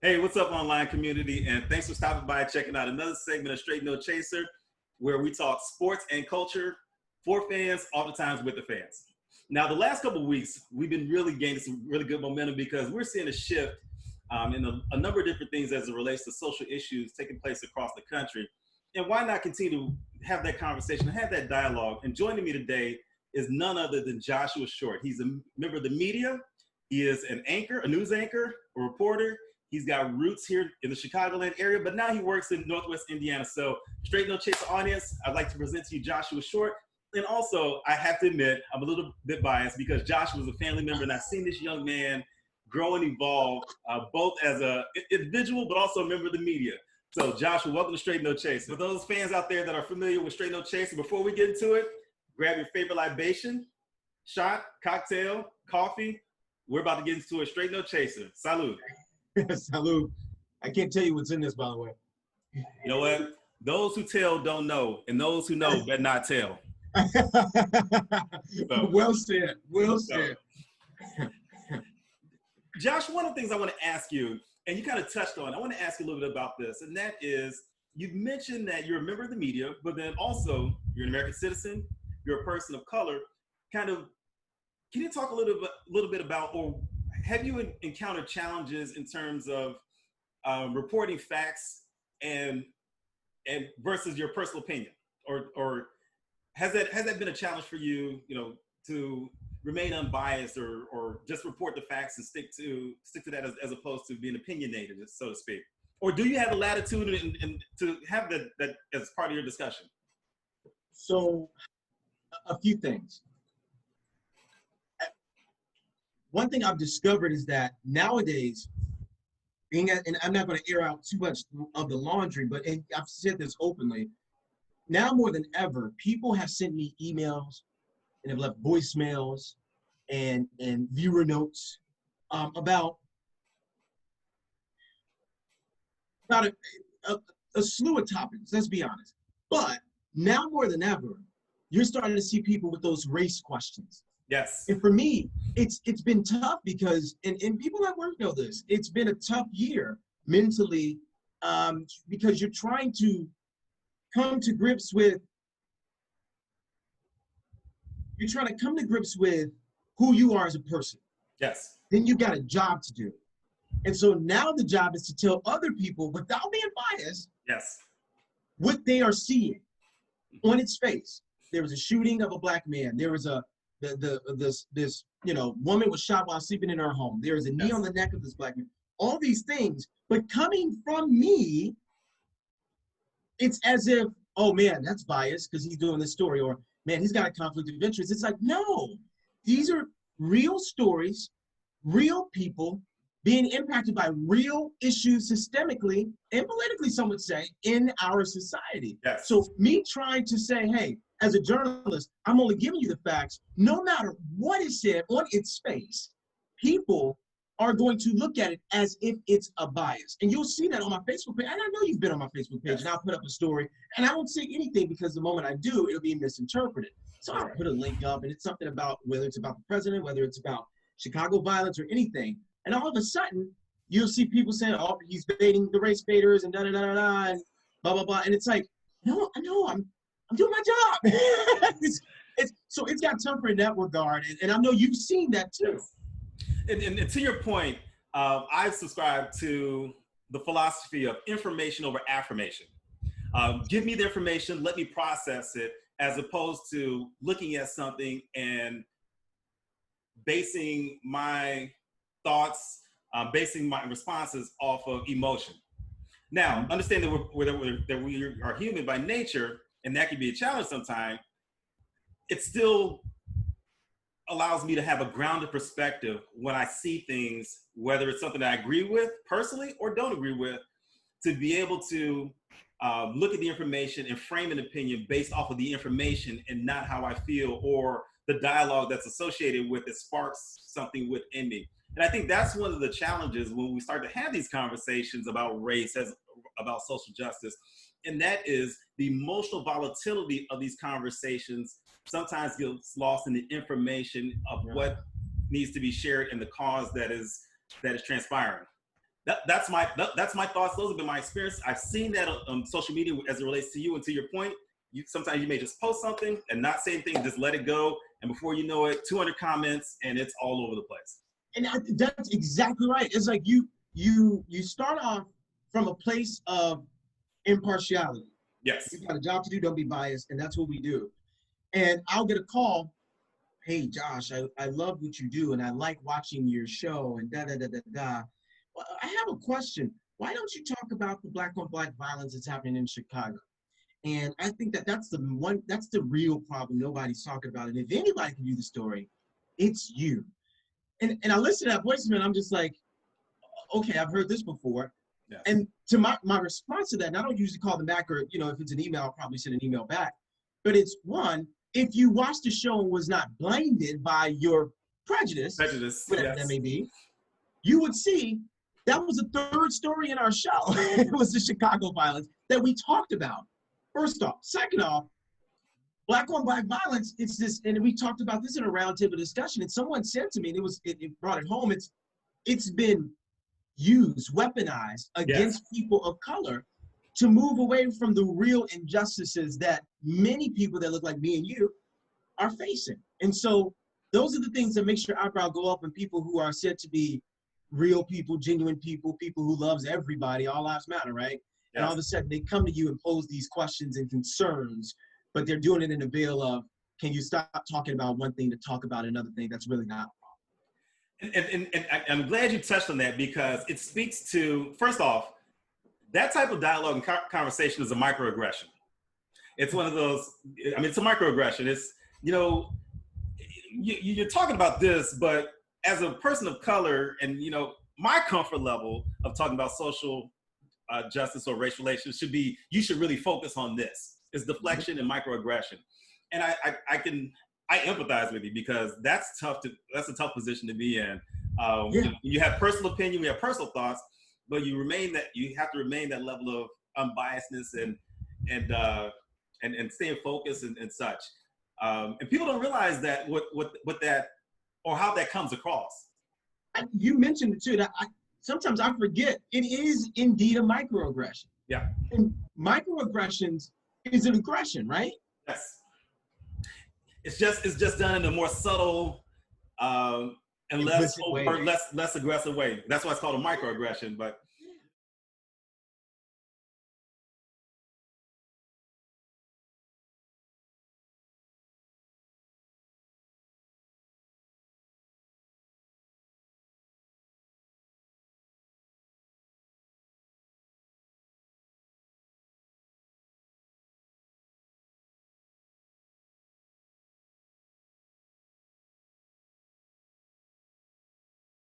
Hey, what's up, online community? And thanks for stopping by and checking out another segment of Straight No Chaser, where we talk sports and culture for fans, oftentimes with the fans. Now, the last couple of weeks, we've been really gaining some really good momentum because we're seeing a shift in a number of different things as it relates to social issues taking place across the country. And why not continue to have that conversation, have that dialogue? And joining me today is none other than Joshua Short. He's a member of the media. He is an anchor, a news anchor, a reporter. He's got roots here in the Chicagoland area, but now he works in Northwest Indiana. So, Straight No Chaser audience, I'd like to present to you Joshua Short. And also, I have to admit, I'm a little bit biased because Joshua was a family member, and I've seen this young man grow and evolve, both as an individual, but also a member of the media. So, Joshua, welcome to Straight No Chaser. For those fans out there that are familiar with Straight No Chaser, before we get into it, grab your favorite libation, shot, cocktail, coffee. We're about to get into a Straight No Chaser. Salud. Salud. I can't tell you what's in this, by the way. You know what? Those who tell don't know, and those who know better not tell. So, well said. Well said. Josh, one of the things I want to ask you, and you kind of touched on, I want to ask you a little bit about this, and that is, you've mentioned that you're a member of the media, but then also you're an American citizen, you're a person of color. Kind of, can you talk a little bit about, or have you encountered challenges in terms of reporting facts and versus your personal opinion, or has that been a challenge for you, to remain unbiased or just report the facts and stick to that as opposed to being opinionated, so to speak? Or do you have the latitude and to have that as part of your discussion? So, a few things. One thing I've discovered is that nowadays, and I'm not going to air out too much of the laundry, but I've said this openly, now more than ever, people have sent me emails and have left voicemails and viewer notes about a slew of topics, let's be honest. But now more than ever, you're starting to see people with those race questions. Yes. And for me, it's been tough because, and people at work know this, it's been a tough year mentally because you're trying to come to grips with who you are as a person. Yes. Then you got a job to do. And so now the job is to tell other people, without being biased, yes, what they are seeing on its face. There was a shooting of a black man. There was this woman was shot while sleeping in her home. There is a knee on the neck of this black man. All these things, but coming from me, it's as if, oh man, that's biased because he's doing this story, or man, he's got a conflict of interest. It's like, no, these are real stories, real people being impacted by real issues systemically and politically, some would say, in our society. Yes. So me trying to say, hey, as a journalist, I'm only giving you the facts, no matter what is said on its face, people are going to look at it as if it's a bias. And you'll see that on my Facebook page. And I know you've been on my Facebook page, and I'll put up a story, and I won't say anything because the moment I do, it'll be misinterpreted. So I'll put a link up, and it's something about, whether it's about the president, whether it's about Chicago violence or anything. And all of a sudden, you'll see people saying, oh, he's baiting the race baiters and da-da-da-da-da, and blah, blah, blah. And it's like, no, I'm doing my job. So it's got tougher in that regard. And I know you've seen that too. And to your point, I subscribe to the philosophy of information over affirmation. Give me the information, let me process it, as opposed to looking at something and basing my thoughts, basing my responses off of emotion. Now, understand that we are human by nature, and that can be a challenge sometimes. It still allows me to have a grounded perspective when I see things, whether it's something that I agree with personally or don't agree with, to be able to look at the information and frame an opinion based off of the information and not how I feel or the dialogue that's associated with it sparks something within me. And I think that's one of the challenges when we start to have these conversations about race, about social justice, and that is the emotional volatility of these conversations sometimes gets lost in the information of what needs to be shared and the cause that is transpiring. That's my thoughts. Those have been my experience. I've seen that on social media as it relates to you. And to your point, sometimes you may just post something and not say anything, just let it go. And before you know it, 200 comments and it's all over the place. And that's exactly right. It's like you start off from a place of impartiality. Yes. You've got a job to do, don't be biased, and that's what we do. And I'll get a call, hey, Josh, I love what you do, and I like watching your show, and da-da-da-da-da. Well, I have a question. Why don't you talk about the black-on-black violence that's happening in Chicago? And I think that's the real problem nobody's talking about. And if anybody can do the story, it's you. And I listen to that voicemail, and I'm just like, okay, I've heard this before. Yeah. And to my response to that, and I don't usually call them back, or, you know, if it's an email, I'll probably send an email back. But it's one, if you watched the show and was not blinded by your prejudice, whatever that may be, you would see that was the third story in our show. It was the Chicago violence that we talked about. First off. Second off, black on black violence, it's this, and we talked about this in a roundtable discussion, and someone said to me, and it brought it home, it's been used, weaponized against people of color to move away from the real injustices that many people that look like me and you are facing. And so those are the things that make your eyebrow go up, and people who are said to be real people, genuine people, people who loves everybody, all lives matter, right? And all of a sudden they come to you and pose these questions and concerns, but they're doing it in the veil of, can you stop talking about one thing to talk about another thing that's really not a problem? And I'm glad you touched on that, because it speaks to, first off, that type of dialogue and conversation is a microaggression. It's one of those, I mean, it's a microaggression. It's, you know, you're talking about this, but as a person of color, and, you know, my comfort level of talking about social justice or race relations should be, you should really focus on this. It's deflection and microaggression. And I empathize with you, because that's a tough position to be in. You have personal opinion, we have personal thoughts, but you have to remain that level of unbiasedness and staying focused and such. And people don't realize that what that, or how that comes across. You mentioned it too, that sometimes I forget, it is indeed a microaggression. Yeah. And microaggressions is an aggression, right? Yes. It's just done in a more subtle and less aggressive way. That's why it's called a microaggression. But